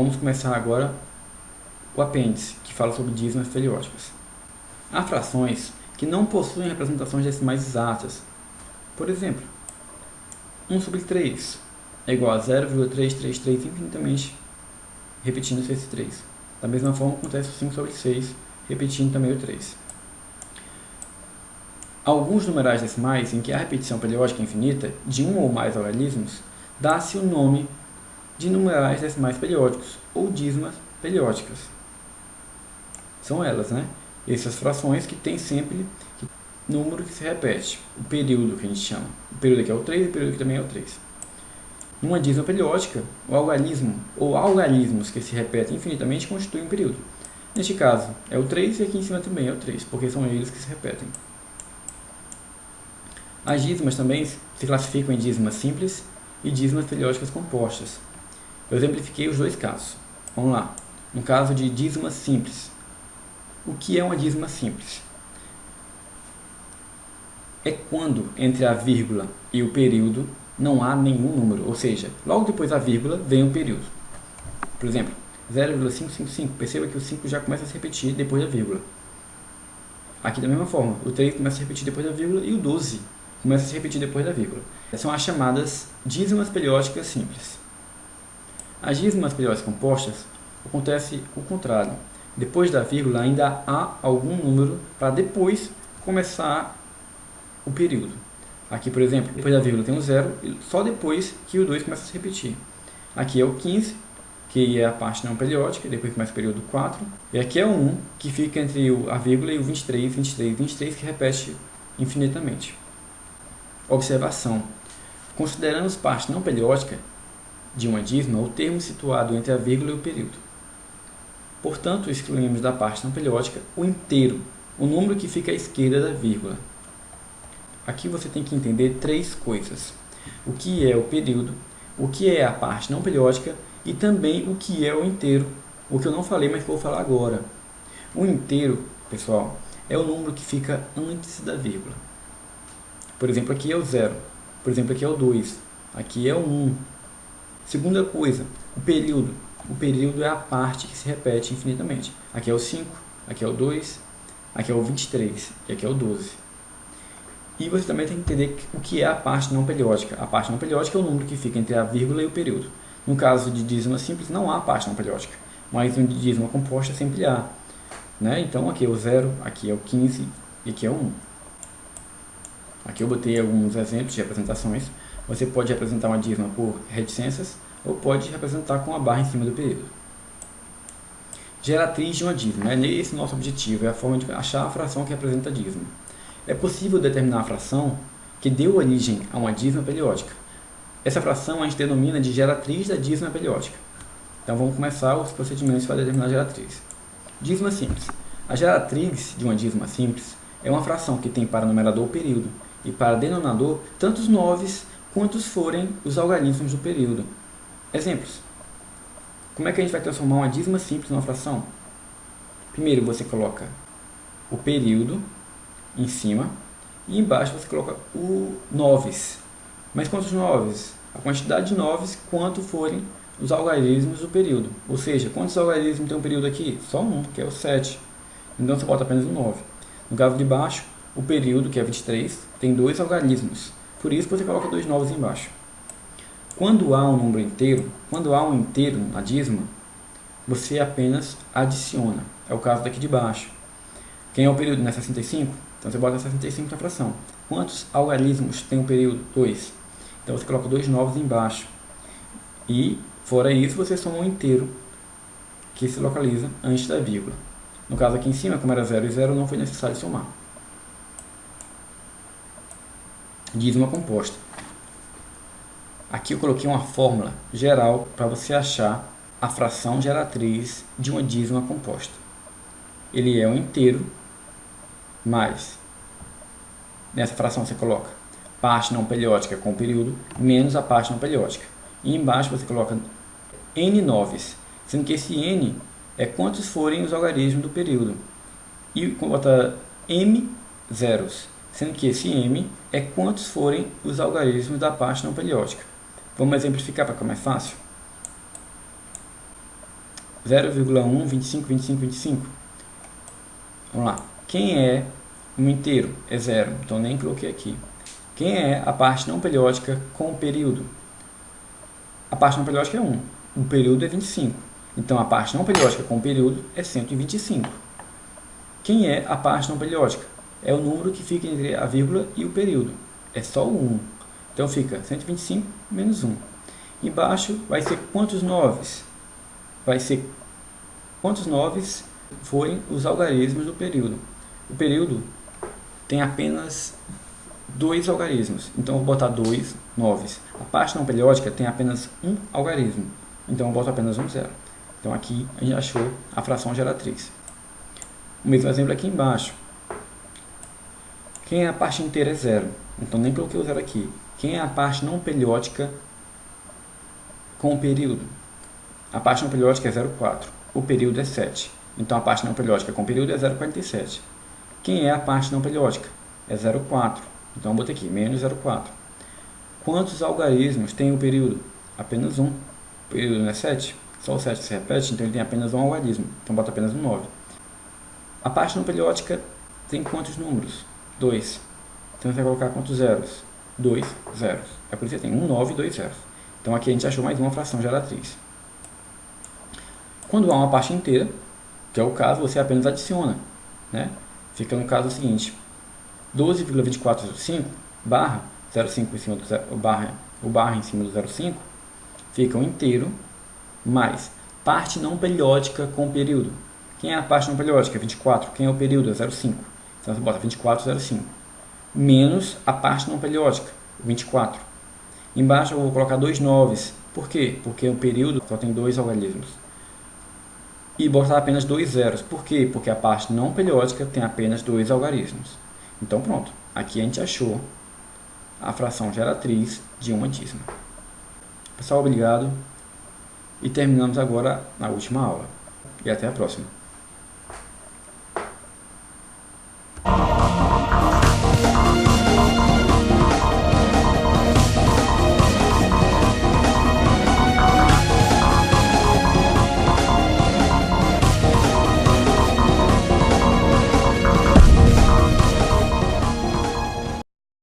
vamos começar agora o apêndice, que fala sobre dízimas periódicas. Há frações que não possuem representações decimais exatas. Por exemplo, 1/3 é igual a 0,333 infinitamente, repetindo esse 3. Da mesma forma acontece o 5/6, repetindo também o 3. Alguns numerais decimais em que a repetição periódica é infinita de um ou mais algarismos, dá-se o nome de numerais decimais periódicos ou dízimas periódicas. São elas, né? Essas frações que tem sempre número que se repete, o período que a gente chama. O período aqui é o 3 e o período aqui também é o 3. Numa dízima periódica, o algarismo ou algarismos que se repetem infinitamente constituem um período. Neste caso, é o 3 e aqui em cima também é o 3, porque são eles que se repetem. As dízimas também se classificam em dízimas simples e dízimas periódicas compostas. Eu exemplifiquei os dois casos. Vamos lá. No caso de dízima simples. O que é uma dízima simples? É quando entre a vírgula e o período não há nenhum número, ou seja, logo depois da vírgula vem o período. Por exemplo, 0,555, perceba que o 5 já começa a se repetir depois da vírgula. Aqui da mesma forma, o 3 começa a se repetir depois da vírgula e o 12 começa a se repetir depois da vírgula. São as chamadas dízimas periódicas simples. As dízimas periódicas compostas acontece o contrário. Depois da vírgula ainda há algum número para depois começar o período. Aqui, por exemplo, depois da vírgula tem o 0 e só depois que o 2 começa a se repetir. Aqui é o 15, que é a parte não periódica, depois começa o período 4. E aqui é o 1, que fica entre a vírgula e o 23, 23, 23, que repete infinitamente. Observação. Consideramos parte não periódica de uma dízima o termo situado entre a vírgula e o período. Portanto, excluímos da parte não periódica o inteiro, o número que fica à esquerda da vírgula. Aqui você tem que entender três coisas. O que é o período, o que é a parte não periódica e também o que é o inteiro, o que eu não falei, mas que eu vou falar agora. O inteiro, pessoal, é o número que fica antes da vírgula. Por exemplo, aqui é o 0. Por exemplo, aqui é o 2. Aqui é o 1. Segunda coisa, o período. O período é a parte que se repete infinitamente. Aqui é o 5, aqui é o 2, aqui é o 23 e aqui é o 12. E você também tem que entender o que é a parte não periódica. A parte não periódica é o número que fica entre a vírgula e o período. No caso de dízima simples, não há parte não periódica, mas em dízima composta sempre há. Né? Então aqui é o 0, aqui é o 15 e aqui é o 1. Aqui eu botei alguns exemplos de representações. Você pode representar uma dízima por reticências ou pode representar com a barra em cima do período. Geratriz de uma dízima. É esse o nosso objetivo, é a forma de achar a fração que representa a dízima. É possível determinar a fração que deu origem a uma dízima periódica. Essa fração a gente denomina de geratriz da dízima periódica. Então vamos começar os procedimentos para determinar a geratriz. Dízima simples. A geratriz de uma dízima simples é uma fração que tem para numerador o período e para denominador tantos noves quantos forem os algarismos do período. Exemplos. Como é que a gente vai transformar uma dízima simples numa fração? Primeiro você coloca o período em cima e embaixo você coloca o noves. Mas quantos noves? A quantidade de noves quanto forem os algarismos do período. Ou seja, quantos algarismos tem um período aqui? Só um, que é o 7. Então você bota apenas o 9. No caso de baixo, o período, que é 23, tem 2 algarismos. Por isso você coloca 2 novos embaixo. Quando há um número inteiro, quando há um inteiro na dízima, você apenas adiciona. É o caso daqui de baixo. Quem é o período? Não é 65? Então você bota 65 na fração. Quantos algarismos tem o período? 2. Então você coloca 2 novos embaixo. E, fora isso, você soma um inteiro que se localiza antes da vírgula. No caso aqui em cima, como era 0 e 0, não foi necessário somar. Dízima composta. Aqui eu coloquei uma fórmula geral para você achar a fração geratriz de uma dízima composta. Ele é um inteiro, mais, nessa fração você coloca parte não periódica com o período, menos a parte não periódica. E embaixo você coloca n noves, sendo que esse n é quantos forem os algarismos do período. E bota m zeros, sendo que esse m é quantos forem os algarismos da parte não periódica. Vamos exemplificar para ficar mais fácil? 0,1, 25, 25, 25. Vamos lá. Quem é um inteiro? É 0, então nem coloquei aqui. Quem é a parte não periódica com o período? A parte não periódica é 1. O período é 25. Então a parte não periódica com o período é 125. Quem é a parte não periódica? É o número que fica entre a vírgula e o período. É só o 1. Então fica 125 menos 1. Embaixo vai ser quantos 9? Vai ser quantos 9 forem os algarismos do período. O período tem apenas 2 algarismos. Então eu vou botar 2 9. A parte não periódica tem apenas um algarismo. Então eu boto apenas um 0. Então aqui a gente achou a fração geratriz. O mesmo exemplo aqui embaixo. Quem é a parte inteira é 0. Então nem coloquei o 0 aqui. Quem é a parte não periódica com o período? A parte não periódica é 0,4. O período é 7. Então a parte não periódica com o período é 0,47. Quem é a parte não periódica? É 0,4. Então eu botei aqui, menos 0,4. Quantos algarismos tem o período? Apenas um. O período não é 7? Só o 7 se repete, então ele tem apenas um algarismo. Então bota apenas um 9. A parte não periódica tem quantos números? 2. Então você vai colocar quantos zeros? 2 zeros. É por isso que tem 1, 9 e 2 zeros. Então aqui a gente achou mais uma fração geratriz. Quando há uma parte inteira, que é o caso, você apenas adiciona, né? Fica no caso seguinte: 12,2405 barra 0,5 em cima do 0, o barra em cima do 0,5 fica um inteiro mais parte não periódica com período. Quem é a parte não periódica? 24. Quem é o período? É 0,5. Então você bota 24,05 menos a parte não periódica, 24. Embaixo eu vou colocar 2 noves. Por quê? Porque o período só tem 2 algarismos. E botar apenas 2 zeros. Por quê? Porque a parte não periódica tem apenas 2 algarismos. Então pronto. Aqui a gente achou a fração geratriz de uma dízima. Pessoal, obrigado. E terminamos agora a última aula. E até a próxima.